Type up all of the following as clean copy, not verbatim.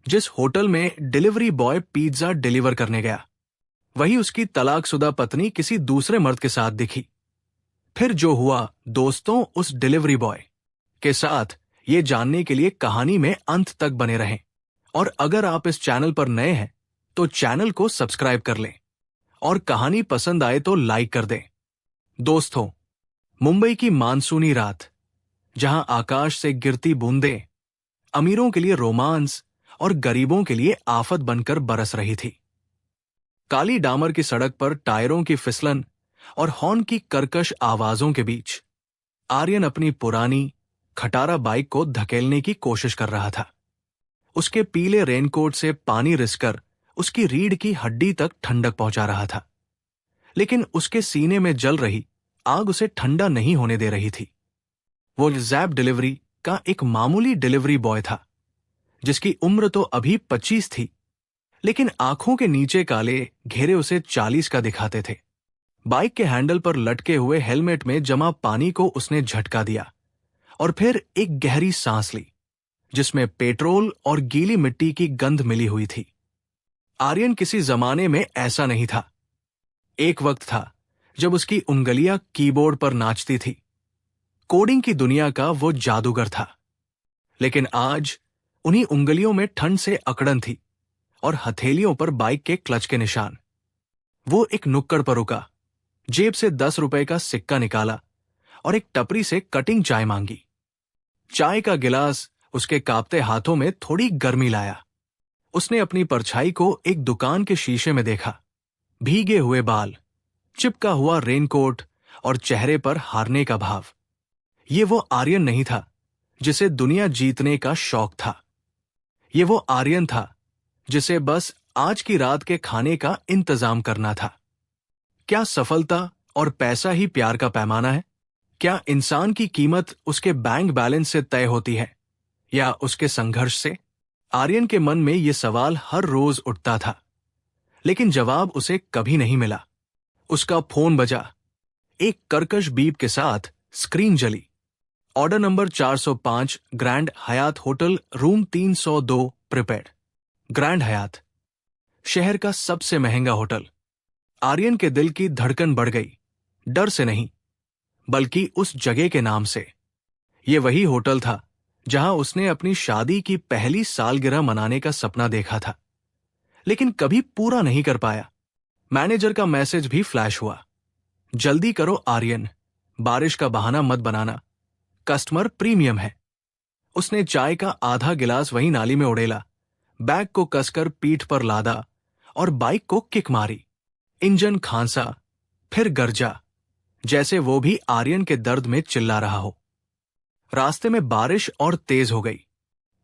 जिस होटल में delivery boy pizza deliver करने गया, वही उसकी तलाकशुदा पत्नी किसी दूसरे मर्द के साथ दिखी। फिर जो हुआ, दोस्तों, उस डिलीवरी बॉय के साथ, ये जानने के लिए कहानी में अंत तक बने रहें। और अगर आप इस चैनल पर नए हैं तो चैनल को सब्सक्राइब कर लें और कहानी पसंद आए तो लाइक कर दें। दोस्तों, मुंबई की मानसूनी रात, जहां आकाश से गिरती बूंदें अमीरों के लिए रोमांस और गरीबों के लिए आफत बनकर बरस रही थी। काली डामर की सड़क पर टायरों की फिसलन और हॉर्न की कर्कश आवाजों के बीच आर्यन अपनी पुरानी खटारा बाइक को धकेलने की कोशिश कर रहा था। उसके पीले रेनकोट से पानी रिसकर उसकी रीढ़ की हड्डी तक ठंडक पहुंचा रहा था, लेकिन उसके सीने में जल रही आग उसे ठंडा नहीं होने दे रही थी। वो ज़ैप डिलीवरी का एक मामूली डिलीवरी बॉय था, जिसकी उम्र तो अभी 25 थी, लेकिन आंखों के नीचे काले घेरे उसे 40 का दिखाते थे। बाइक के हैंडल पर लटके हुए हेलमेट में जमा पानी को उसने झटका दिया और फिर एक गहरी सांस ली, जिसमें पेट्रोल और गीली मिट्टी की गंध मिली हुई थी। आर्यन किसी जमाने में ऐसा नहीं था। एक वक्त था जब उसकी उंगलियां कीबोर्ड पर नाचती थी। कोडिंग की दुनिया का वो जादूगर था। लेकिन आज उन्हीं उंगलियों में ठंड से अकड़न थी और हथेलियों पर बाइक के क्लच के निशान। वो एक नुक्कड़ पर रुका, जेब से 10 रुपए का सिक्का निकाला और एक टपरी से कटिंग चाय मांगी। चाय का गिलास उसके कांपते हाथों में थोड़ी गर्मी लाया। उसने अपनी परछाई को एक दुकान के शीशे में देखा। भीगे हुए बाल, चिपका हुआ रेनकोट और चेहरे पर हारने का भाव। ये वो आर्यन नहीं था जिसे दुनिया जीतने का शौक था। ये वो आर्यन था जिसे बस आज की रात के खाने का इंतजाम करना था। क्या सफलता और पैसा ही प्यार का पैमाना है? क्या इंसान की कीमत उसके बैंक बैलेंस से तय होती है या उसके संघर्ष से? आर्यन के मन में यह सवाल हर रोज उठता था, लेकिन जवाब उसे कभी नहीं मिला। उसका फोन बजा। एक कर्कश बीप के साथ स्क्रीन जली। Order number 405, Grand Hyatt hotel, room 302, prepared. Grand Hyatt, शहर का सबसे महंगा होटल। आर्यन के दिल की धड़कन बढ़ गई, डर से नहीं बल्कि उस जगह के नाम से। यह वही होटल था जहां उसने अपनी शादी की पहली सालगिरह मनाने का सपना देखा था, लेकिन कभी पूरा नहीं कर पाया। मैनेजर का मैसेज भी फ्लैश हुआ, जल्दी करो आर्यन, बारिश का बहाना मत बनाना, कस्टमर प्रीमियम है। उसने चाय का आधा गिलास वही नाली में उड़ेला, बैग को कसकर पीठ पर लादा और बाइक को किक मारी। इंजन खांसा, फिर गरजा, जैसे वो भी आर्यन के दर्द में चिल्ला रहा हो। रास्ते में बारिश और तेज हो गई।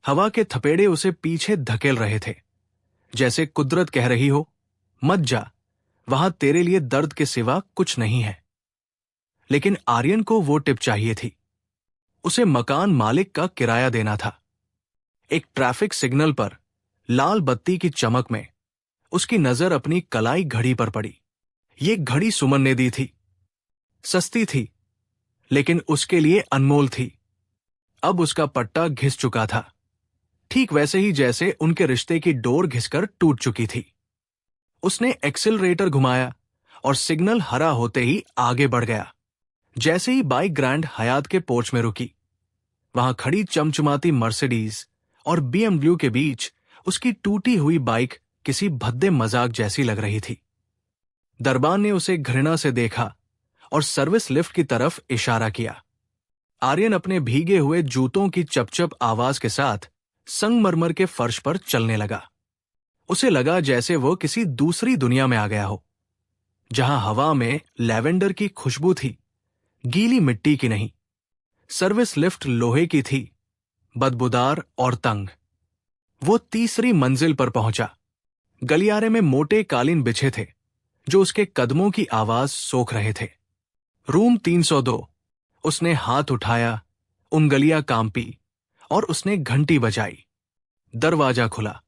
हवा के थपेड़े उसे पीछे धकेल रहे थे, जैसे कुदरत कह रही हो, मत जा, वहां तेरे लिए दर्द के सिवा कुछ नहीं है। लेकिन आर्यन को वो टिप चाहिए थी। उसे मकान मालिक का किराया देना था। एक ट्रैफिक सिग्नल पर लाल बत्ती की चमक में उसकी नजर अपनी कलाई घड़ी पर पड़ी। ये घड़ी सुमन ने दी थी। सस्ती थी, लेकिन उसके लिए अनमोल थी। अब उसका पट्टा घिस चुका था, ठीक वैसे ही जैसे उनके रिश्ते की डोर घिसकर टूट चुकी थी। उसने एक्सीलरेटर घुमाया और सिग्नल हरा होते ही आगे बढ़ गया। जैसे ही बाइक ग्रैंड हयात के पोर्च में रुकी, वहां खड़ी चमचमाती मर्सिडीज और बीएमडब्ल्यू के बीच उसकी टूटी हुई बाइक किसी भद्दे मजाक जैसी लग रही थी। दरबान ने उसे घृणा से देखा और सर्विस लिफ्ट की तरफ इशारा किया। आर्यन अपने भीगे हुए जूतों की चपचप आवाज के साथ संगमरमर के फर्श पर चलने लगा। उसे लगा जैसे वो किसी दूसरी दुनिया में आ गया हो, जहां हवा में लैवेंडर की खुशबू थी, गीली मिट्टी की नहीं। सर्विस लिफ्ट लोहे की थी, बदबूदार और तंग। वो तीसरी मंजिल पर पहुंचा। गलियारे में मोटे कालीन बिछे थे जो उसके कदमों की आवाज सोख रहे थे। रूम 302। उसने हाथ उठाया, उंगलियां कांपी और उसने घंटी बजाई। दरवाजा खुला।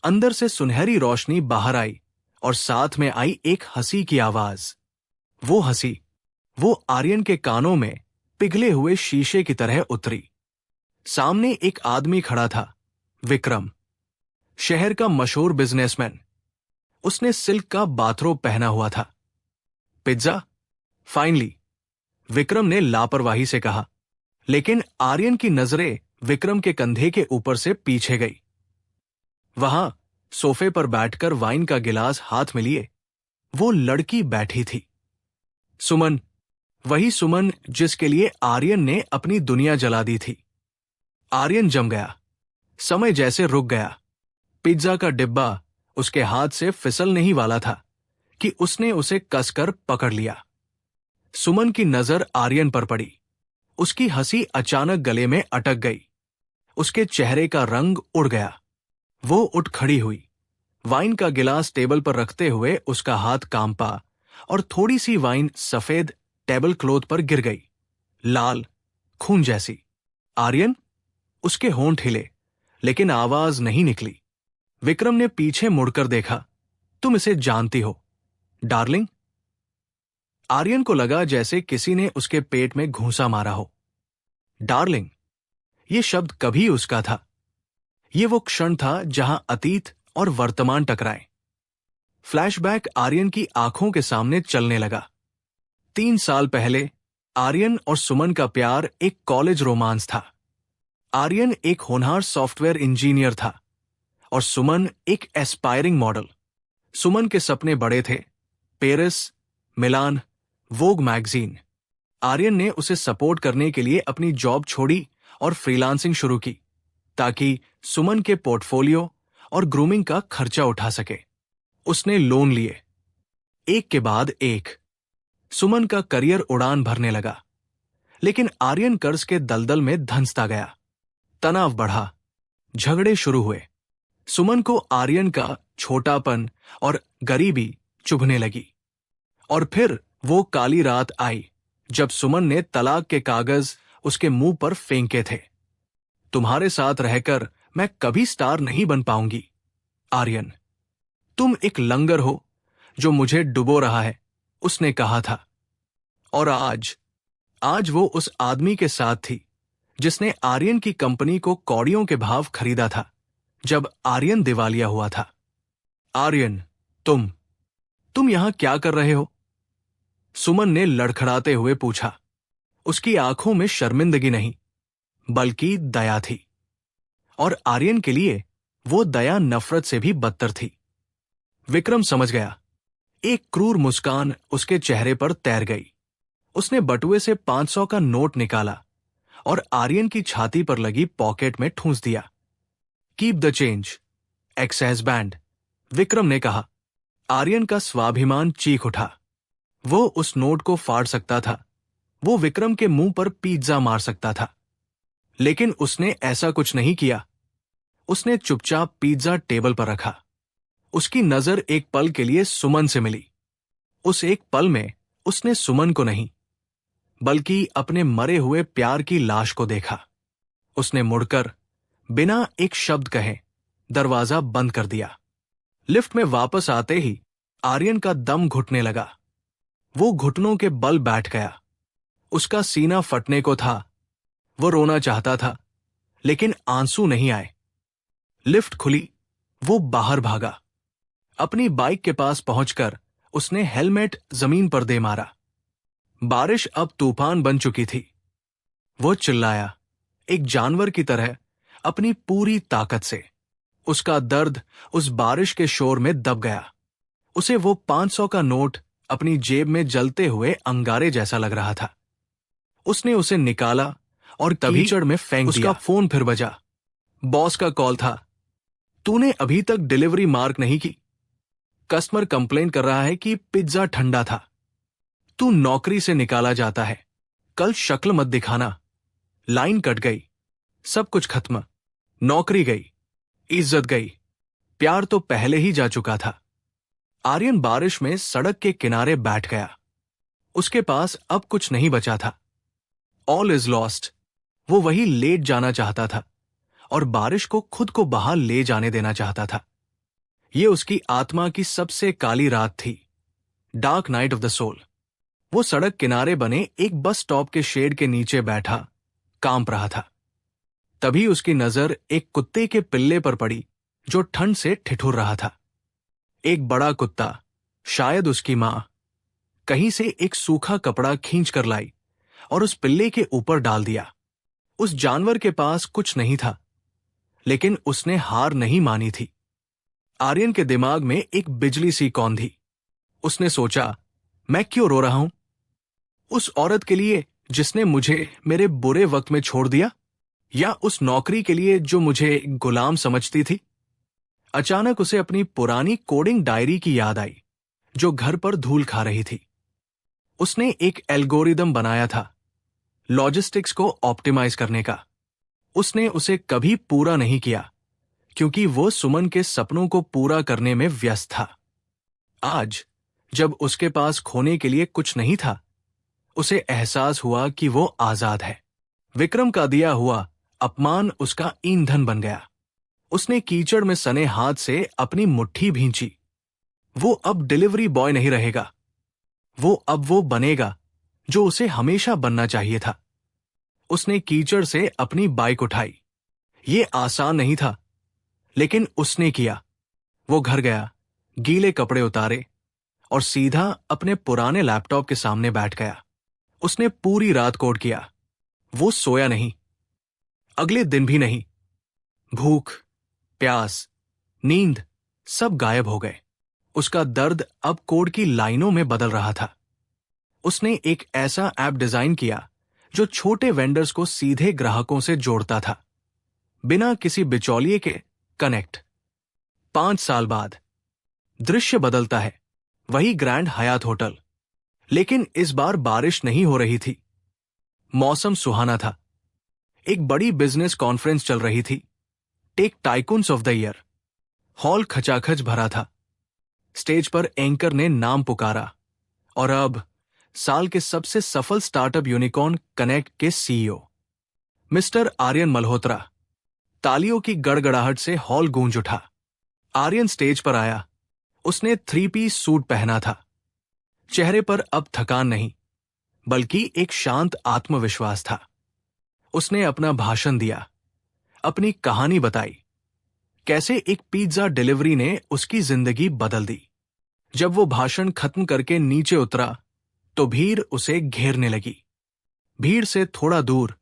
अंदर से सुनहरी रोशनी बाहर आई और साथ में आई एक हंसी की आवाज। वो हंसी, वो आर्यन के कानों में पिघले हुए शीशे की तरह उतरी। सामने एक आदमी खड़ा था, विक्रम। शहर का मशहूर बिजनेसमैन। उसने सिल्क का बाथरोब पहना हुआ था। पिज्जा? फाइनली, विक्रम ने लापरवाही से कहा, लेकिन आर्यन की नजरें विक्रम के कंधे के ऊपर से पीछे गई। वहां सोफे पर बैठकर वाइन का गिलास हाथ में लिए वो लड़की बैठी थी। सुमन, वही सुमन जिसके लिए आर्यन ने अपनी दुनिया जला दी थी। आर्यन जम गया। समय जैसे रुक गया। पिज्जा का डिब्बा उसके हाथ से फिसलने ही वाला था कि उसने उसे कसकर पकड़ लिया। सुमन की नजर आर्यन पर पड़ी। उसकी हंसी अचानक गले में अटक गई। उसके चेहरे का रंग उड़ गया। वो उठ खड़ी हुई। वाइन का गिलास टेबल पर रखते हुए उसका हाथ कांपा और थोड़ी सी वाइन सफेद टेबल क्लॉथ पर गिर गई, लाल, खून जैसी। आर्यन? उसके होंठ हिले, लेकिन आवाज नहीं निकली। विक्रम ने पीछे मुड़कर देखा। तुम इसे जानती हो, डार्लिंग? आर्यन को लगा जैसे किसी ने उसके पेट में घूंसा मारा हो। डार्लिंग, ये शब्द कभी उसका था। ये वो क्षण था जहां अतीत और वर्तमान टकराए। फ्लैशबैक आर्यन की आंखों के सामने चलने लगा। 3 साल पहले आर्यन और सुमन का प्यार एक कॉलेज रोमांस था। आर्यन एक होनहार सॉफ्टवेयर इंजीनियर था और सुमन एक एस्पायरिंग मॉडल। सुमन के सपने बड़े थे, पेरिस, मिलान, वोग मैगजीन। आर्यन ने उसे सपोर्ट करने के लिए अपनी जॉब छोड़ी और फ्रीलांसिंग शुरू की ताकि सुमन के पोर्टफोलियो और ग्रूमिंग का खर्चा उठा सके। उसने लोन लिए, एक के बाद एक। सुमन का करियर उड़ान भरने लगा, लेकिन आर्यन कर्ज के दलदल में धंसता गया। तनाव बढ़ा, झगड़े शुरू हुए। सुमन को आर्यन का छोटापन और गरीबी चुभने लगी। और फिर वो काली रात आई जब सुमन ने तलाक के कागज उसके मुंह पर फेंके थे। तुम्हारे साथ रहकर मैं कभी स्टार नहीं बन पाऊंगी, आर्यन। तुम एक लंगर हो जो मुझे डुबो रहा है, उसने कहा था। और आज वो उस आदमी के साथ थी जिसने आर्यन की कंपनी को कौड़ियों के भाव खरीदा था जब आर्यन दिवालिया हुआ था। आर्यन, तुम यहां क्या कर रहे हो? सुमन ने लड़खड़ाते हुए पूछा। उसकी आंखों में शर्मिंदगी नहीं, बल्कि दया थी। और आर्यन के लिए वो दया नफरत से भी बदतर थी। विक्रम समझ गया। एक क्रूर मुस्कान उसके चेहरे पर तैर गई। उसने बटुए से 500 का नोट निकाला और आर्यन की छाती पर लगी पॉकेट में ठूंस दिया। Keep the change, excise band, Vikram ने कहा। आर्यन का स्वाभिमान चीख उठा। वो उस नोट को फाड़ सकता था। वो विक्रम के मुंह पर पिज्जा मार सकता था, लेकिन उसने ऐसा कुछ नहीं किया। उसने चुपचाप पिज्जा टेबल पर रखा। उसकी नजर एक पल के लिए सुमन से मिली। उस एक पल में उसने सुमन को नहीं, बल्कि अपने मरे हुए प्यार की लाश को देखा। उसने मुड़कर बिना एक शब्द कहे दरवाजा बंद कर दिया। लिफ्ट में वापस आते ही आर्यन का दम घुटने लगा। वो घुटनों के बल बैठ गया। उसका सीना फटने को था। वो रोना चाहता था, लेकिन आंसू नहीं आए। लिफ्ट खुली, वो बाहर भागा। अपनी बाइक के पास पहुंचकर उसने हेलमेट जमीन पर दे मारा। बारिश अब तूफान बन चुकी थी। वो चिल्लाया, एक जानवर की तरह, अपनी पूरी ताकत से। उसका दर्द उस बारिश के शोर में दब गया। उसे वो 500 का नोट अपनी जेब में जलते हुए अंगारे जैसा लग रहा था। उसने उसे निकाला और तभी कीचड़ में फेंक दिया। उसका फोन फिर बजा। बॉस का कॉल था। तूने अभी तक डिलीवरी मार्क नहीं की। कस्टमर कंप्लेन कर रहा है कि पिज्जा ठंडा था। तू नौकरी से निकाला जाता है। कल शक्ल मत दिखाना। लाइन कट गई। सब कुछ खत्म। नौकरी गई, इज्जत गई, प्यार तो पहले ही जा चुका था। आर्यन बारिश में सड़क के किनारे बैठ गया। उसके पास अब कुछ नहीं बचा था। All is lost. वो वही लेट जाना चाहता था और बारिश को खुद को बाहर ले जाने देना चाहता था। ये उसकी आत्मा की सबसे काली रात थी। Dark night of the soul. वो सड़क किनारे बने एक बस स्टॉप के शेड के नीचे बैठा, कांप रहा था। तभी उसकी नजर एक कुत्ते के पिल्ले पर पड़ी जो ठंड से ठिठुर रहा था। एक बड़ा कुत्ता, शायद उसकी मां, कहीं से एक सूखा कपड़ा खींच कर लाई और उस पिल्ले के ऊपर डाल दिया। उस जानवर के पास कुछ नहीं था, लेकिन उसने हार नहीं मानी थी। आर्यन के दिमाग में एक बिजली सी कौंधी। उसने सोचा, मैं क्यों रो रहा हूं? उस औरत के लिए जिसने मुझे मेरे बुरे वक्त में छोड़ दिया, या उस नौकरी के लिए जो मुझे गुलाम समझती थी? अचानक उसे अपनी पुरानी कोडिंग डायरी की याद आई, जो घर पर धूल खा रही थी। उसने एक एल्गोरिदम बनाया था, लॉजिस्टिक्स को ऑप्टिमाइज करने का। उसने उसे कभी पूरा नहीं किया, क्योंकि वो सुमन के सपनों को पूरा करने में व्यस्त था। आज, जब उसके पास खोने के लिए कुछ नहीं था, उसे एहसास हुआ कि वो आजाद है। विक्रम का दिया हुआ अपमान उसका ईंधन बन गया। उसने कीचड़ में सने हाथ से अपनी मुट्ठी भींची। वो अब डिलीवरी बॉय नहीं रहेगा। वो बनेगा जो उसे हमेशा बनना चाहिए था। उसने कीचड़ से अपनी बाइक उठाई। ये आसान नहीं था, लेकिन उसने किया। वो घर गया, गीले कपड़े उतारे और सीधा अपने पुराने लैपटॉप के सामने बैठ गया। उसने पूरी रात कोड किया। वो सोया नहीं, अगले दिन भी नहीं। भूख, प्यास, नींद सब गायब हो गए। उसका दर्द अब कोड की लाइनों में बदल रहा था। उसने एक ऐसा ऐप डिजाइन किया जो छोटे वेंडर्स को सीधे ग्राहकों से जोड़ता था, बिना किसी बिचौलिए के। कनेक्ट। 5 साल बाद दृश्य बदलता है। वही ग्रैंड हयात होटल, लेकिन इस बार बारिश नहीं हो रही थी। मौसम सुहाना था। एक बड़ी बिजनेस कॉन्फ्रेंस चल रही थी, tech tycoons of the year. Hall खचाखच भरा था। स्टेज पर एंकर ने नाम पुकारा, और अब साल के सबसे सफल स्टार्टअप यूनिकॉर्न कनेक्ट के सीईओ मिस्टर आर्यन मल्होत्रा। तालियों की गड़गड़ाहट से हॉल गूंज उठा। आर्यन स्टेज पर आया। उसने 3 पीस सूट पहना था। चेहरे पर अब थकान नहीं, बल्कि एक शांत आत्मविश्वास था। उसने अपना भाषण दिया, अपनी कहानी बताई, कैसे एक पिज्जा डिलीवरी ने उसकी जिंदगी बदल दी। जब वो भाषण खत्म करके नीचे उतरा, तो भीड़ उसे घेरने लगी। भीड़ से थोड़ा दूर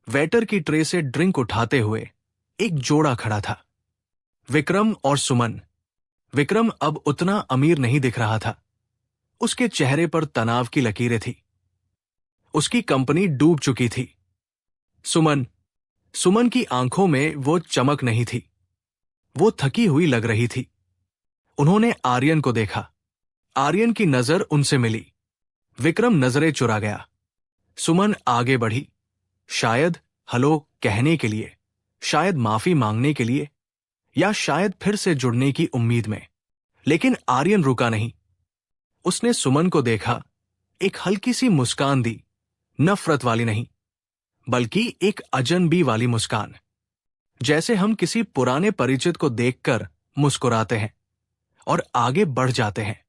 वेटर की ट्रे से ड्रिंक उठाते हुए एक जोड़ा खड़ा था, विक्रम और सुमन। विक्रम अब उतना अमीर नहीं दिख रहा था। उसके चेहरे पर तनाव की लकीरें थी। उसकी कंपनी डूब चुकी थी। सुमन की आंखों में वो चमक नहीं थी। वो थकी हुई लग रही थी। उन्होंने आर्यन को देखा। आर्यन की नजर उनसे मिली। विक्रम नजरें चुरा गया। सुमन आगे बढ़ी, शायद हेलो कहने के लिए, शायद माफी मांगने के लिए, या शायद फिर से जुड़ने की उम्मीद में। लेकिन आर्यन रुका नहीं। उसने सुमन को देखा, एक हल्की सी मुस्कान दी, नफरत वाली नहीं, बल्कि एक अजनबी वाली मुस्कान, जैसे हम किसी पुराने परिचित को देखकर मुस्कुराते हैं और आगे बढ़ जाते हैं।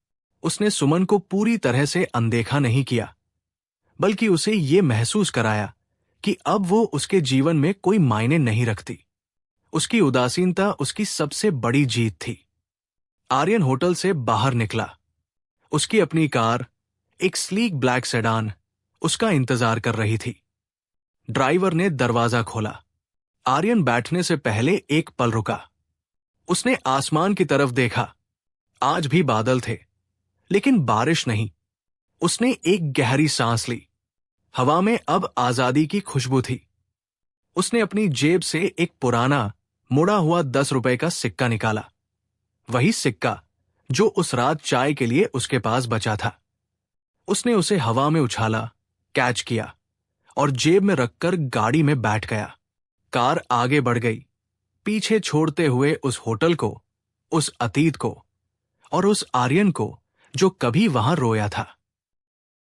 उसने सुमन को पूरी तरह से अनदेखा नहीं किया, बल्कि उसे ये महसूस कराया कि अब वो उसके जीवन में कोई मायने नहीं रखती। उसकी उदासीनता उसकी सबसे बड़ी जीत थी। आर्यन होटल से बाहर निकला। उसकी अपनी कार, एक स्लीक ब्लैक सेडान, उसका इंतजार कर रही थी। ड्राइवर ने दरवाजा खोला। आर्यन बैठने से पहले एक पल रुका। उसने आसमान की तरफ देखा। आज भी बादल थे, लेकिन बारिश नहीं। उसने एक गहरी सांस ली। हवा में अब आजादी की खुशबू थी। उसने अपनी जेब से एक पुराना, मुड़ा हुआ 10 रुपए का सिक्का निकाला। वही सिक्का जो उस रात चाय के लिए उसके पास बचा था। उसने उसे हवा में उछाला, कैच किया और जेब में रखकर गाड़ी में बैठ गया। कार आगे बढ़ गई, पीछे छोड़ते हुए उस होटल को, उस अतीत को और उस आर्यन को जो कभी वहां रोया था।